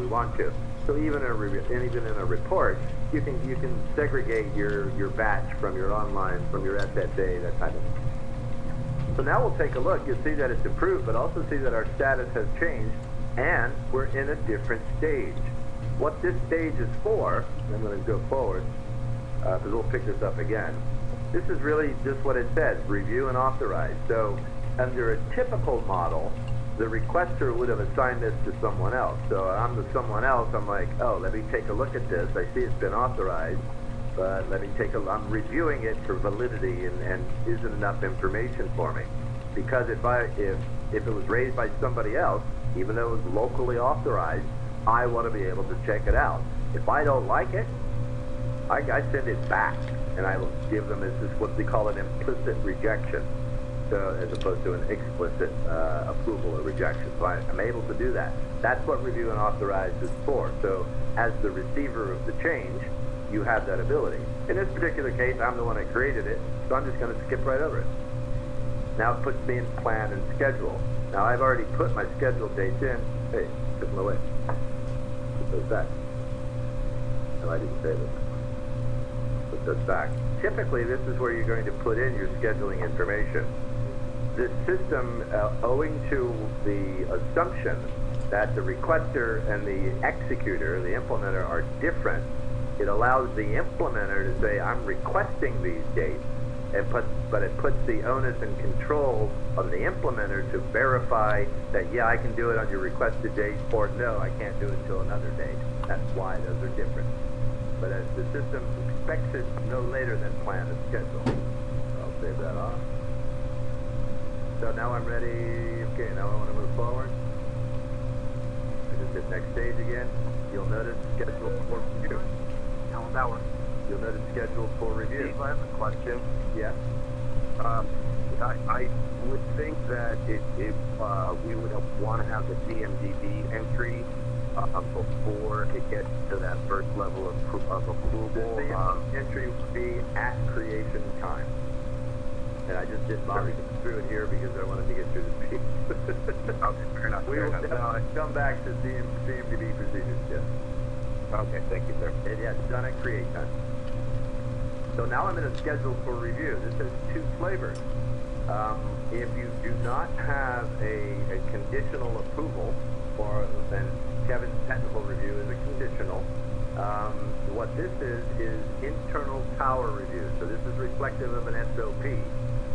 want to. So even even in a report, you can segregate your batch from your online, from your SSA, that kind of thing. So now we'll take a look. You'll see that it's approved, but also see that our status has changed, and we're in a different stage. What this stage is for, and I'm going to go forward, because we'll pick this up again. This is really just what it says, review and authorize. So under a typical model, the requester would have assigned this to someone else. So I'm the someone else, I'm like, oh, let me take a look at this. I see it's been authorized, but let me take a look. I'm reviewing it for validity and isn't enough information for me. Because if it was raised by somebody else, even though it was locally authorized, I want to be able to check it out. If I don't like it, I send it back, and I will give them, this is what they call an implicit rejection, so as opposed to an explicit approval or rejection. So I'm able to do that. That's what review and authorize is for. So as the receiver of the change, you have that ability. In this particular case, I'm the one that created it, so I'm just going to skip right over it. Now it puts me in plan and schedule. Now I've already put my schedule dates in. Hey, took them away. Put those back. No, I didn't say this. Put those back. Typically, this is where you're going to put in your scheduling information. This system, owing to the assumption that the requester and the executor, the implementer, are different, it allows the implementer to say, I'm requesting these dates, but it puts the onus and control on the implementer to verify that, yeah, I can do it on your requested date, or no, I can't do it until another date. That's why those are different. But as the system expects it no later than planned and scheduled. I'll save that off. So now I'm ready. Okay, now I want to move forward. I just hit next stage again. You'll notice schedule for review. How about that one? You'll notice schedule for review. Steve, I have a question. Yes. I would think that if we would want to have the CMDB entry before it gets to that first level of approval. The entry would be at creation time. And I just didn't bother to go through it here because I wanted to get through this piece. Okay, fair enough. We will come back to CMDB procedures, yes. Okay, thank you, sir. Yeah, it's done at create time. So now I'm in a schedule for review. This has two flavors. If you do not have a conditional approval, then Kevin's technical review is a conditional. What this is internal tower review. So this is reflective of an SOP.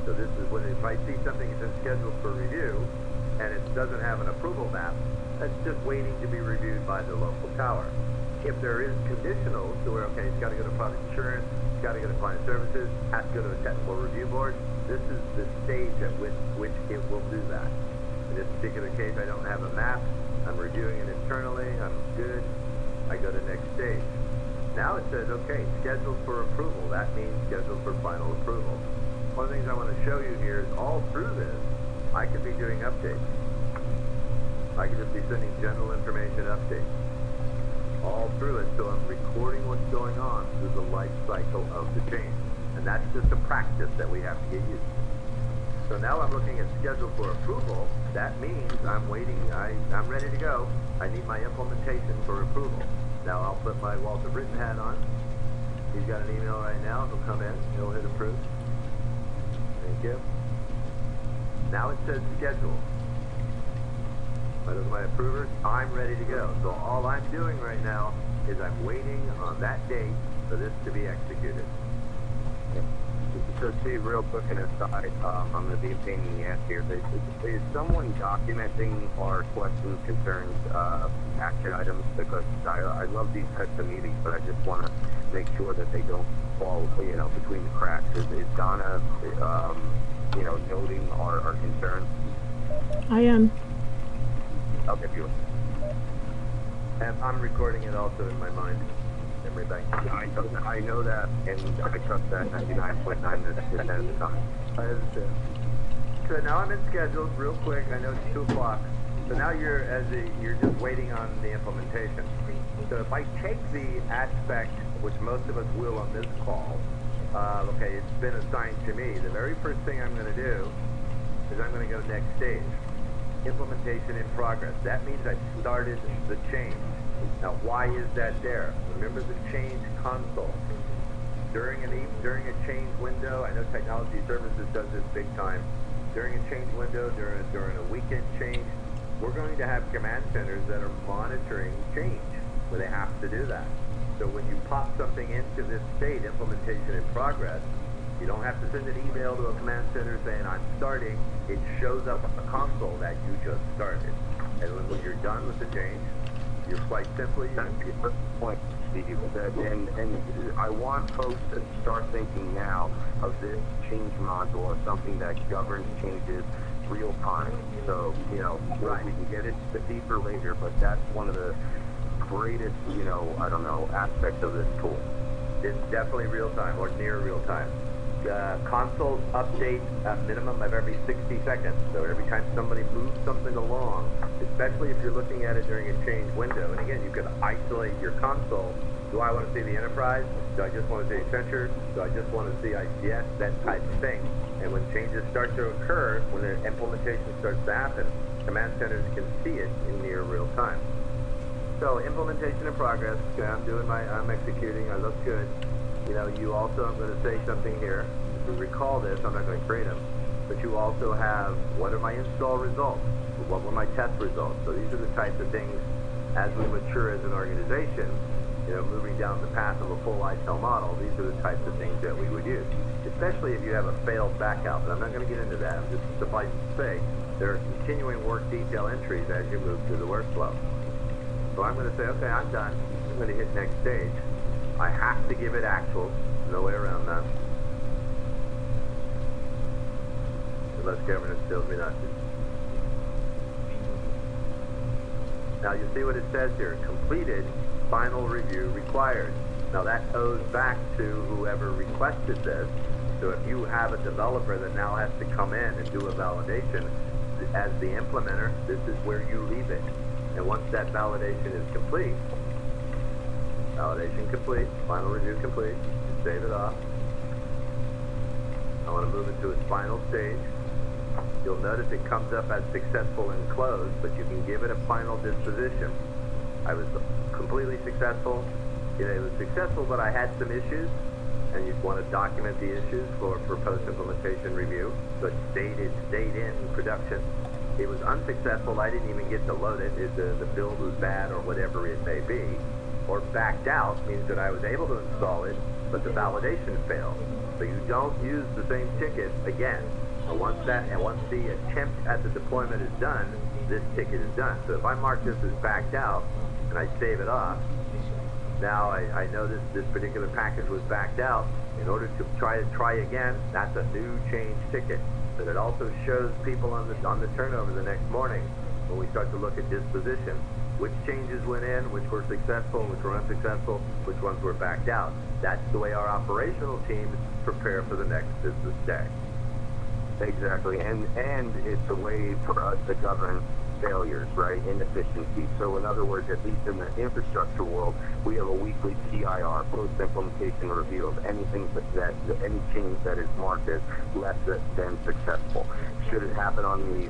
So this is when, if I see something that's scheduled for review and it doesn't have an approval map, that's just waiting to be reviewed by the local tower. If there is conditional, so we're okay, it's got to go to product assurance, it's got to go to client services, has to go to a technical review board, this is the stage at which it will do that. In this particular case, I don't have a map, I'm reviewing it internally, I'm good, I go to next stage. Now it says, okay, scheduled for approval. That means scheduled for final approval. One of the things I want to show you here is all through this, I could be doing updates. I could just be sending general information updates. All through it, so I'm recording what's going on through the life cycle of the change. And that's just a practice that we have to get used to. So now I'm looking at schedule for approval. That means I'm waiting, I'm ready to go. I need my implementation for approval. Now I'll put my Walter Britton hat on. He's got an email right now. He'll come in. He'll hit approve. Thank you. Now it says schedule. I look at my approvers. I'm ready to go. So all I'm doing right now is I'm waiting on that date for this to be executed. So, Steve, real quick and aside, I'm going to be a pain in the ass here. Is someone documenting our questions, concerns, action items? Because I love these types of meetings, but I just want to make sure that they don't fall, between the cracks. Is Donna, noting our concerns? I am. Okay, beautiful. And I'm recording it also in my mind. Memory bank. I know that, and I trust that 99.9% of the time. I understand. So now I'm in schedule, real quick. I know it's 2 o'clock. So now you're just waiting on the implementation. So if I take the aspect, which most of us will on this call, okay, it's been assigned to me. The very first thing I'm going to do is I'm going to go next stage. Implementation in progress. That means I've started the change. Now, why is that there? Remember the change console. During a change window, I know Technology Services does this big time. During a change window, during a weekend change, we're going to have command centers that are monitoring change, where they have to do that. So when you pop something into this state, implementation in progress, you don't have to send an email to a command center saying, I'm starting. It shows up on the console that you just started. And when you're done with the change, you're quite simply... That's a good point, Steve. And I want folks to start thinking now of this change module as something that governs changes real time. So, you know, right, we can get it deeper later, but that's one of the greatest, you know, I don't know, aspects of this tool. It's definitely real time or near real time. Consoles update a minimum of every 60 seconds. So every time somebody moves something along, especially if you're looking at it during a change window, and again, you can isolate your console. Do I want to see the enterprise? Do I just want to see Accenture? Do I just want to see ICS? That type of thing. And when changes start to occur, when the implementation starts to happen, command centers can see it in near real time. So implementation in progress. Okay, I'm executing. I look good. You know, you also, I'm going to say something here. If you recall this, I'm not going to create them. But you also have, what are my install results? What were my test results? So these are the types of things, as we mature as an organization, you know, moving down the path of a full ITEL model, these are the types of things that we would use. Especially if you have a failed backup. But I'm not going to get into that. I'm just suffice to say, there are continuing work detail entries as you move through the workflow. So I'm going to say, okay, I'm done. I'm going to hit next stage. I have to give it actuals. No way around that. Unless governance tells me not to. Now you see what it says here. Completed, final review required. Now that owes back to whoever requested this. So if you have a developer that now has to come in and do a validation, as the implementer, this is where you leave it. And once that validation is complete, validation complete, final review complete, save it off. I want to move it to its final stage. You'll notice it comes up as successful and closed, but you can give it a final disposition. I was completely successful. You know, it was successful, but I had some issues, and you'd want to document the issues for post-implementation review. So it stayed in production. It was unsuccessful. I didn't even get to load it. The build was bad or whatever it may be. Or backed out means that I was able to install it, but the validation failed. So you don't use the same ticket again. And once the attempt at the deployment is done, this ticket is done. So if I mark this as backed out and I save it off, now I know this particular package was backed out. In order to try again, that's a new change ticket. But it also shows people on the turnover the next morning when we start to look at disposition. Which changes went in, which were successful, which were unsuccessful, which ones were backed out. That's the way our operational teams prepare for the next business day. Exactly, and it's a way for us to govern failures, right? Inefficiencies. So in other words, at least in the infrastructure world, we have a weekly PIR, post-implementation review of anything any change that is marked as less than successful. Should it happen on the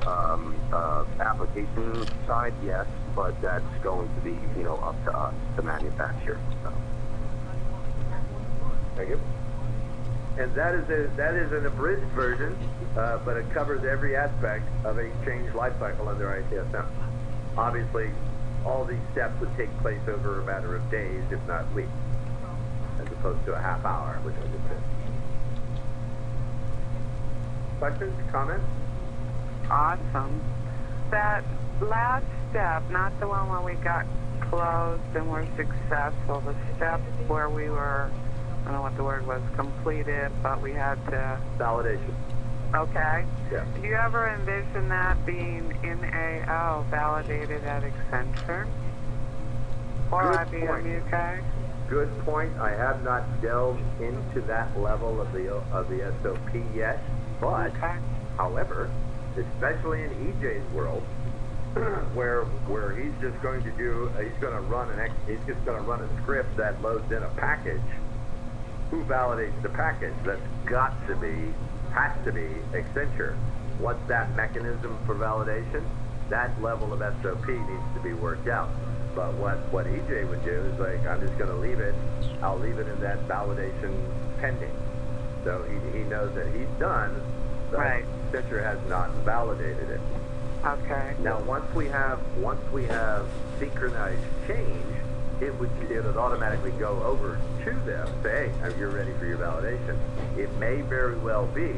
application side? Yes, but that's going to be, you know, up to us to manufacture. So. Thank you. And that is an abridged version, but it covers every aspect of a change lifecycle under ITSM. Obviously, all these steps would take place over a matter of days, if not weeks, as opposed to a half hour, which I just did. Questions, comments? Awesome. That last step, not the one where we got closed and were successful, the step where we were, I don't know what the word was, completed, but we had to... Validation. Okay. Yeah. Do you ever envision that being NAO validated at Accenture? Or IBM UK? Good point. I have not delved into that level of the SOP yet, but, however, especially in EJ's world, where he's just going to run a script that loads in a package. Who validates the package? Has to be Accenture. What's that mechanism for validation? That level of SOP needs to be worked out. But what EJ would do is like, I'm just going to leave it. I'll leave it in that validation pending. So he knows that he's done, but Right. Citrix has not validated it. Okay. Now, once we have synchronized change, it would automatically go over to them, say, hey, you're ready for your validation. It may very well be,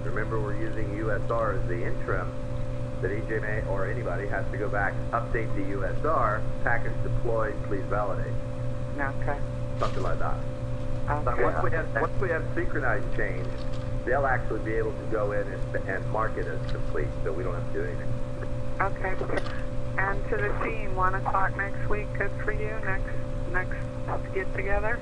remember we're using USR as the interim, that EJ may, or anybody has to go back, update the USR, package deployed, please validate. Okay. Something like that. But Okay. once we have synchronized change, they'll actually be able to go in and mark it as complete, so we don't have to do anything. Okay. And to the team, 1 o'clock next week, good for you? Next get together?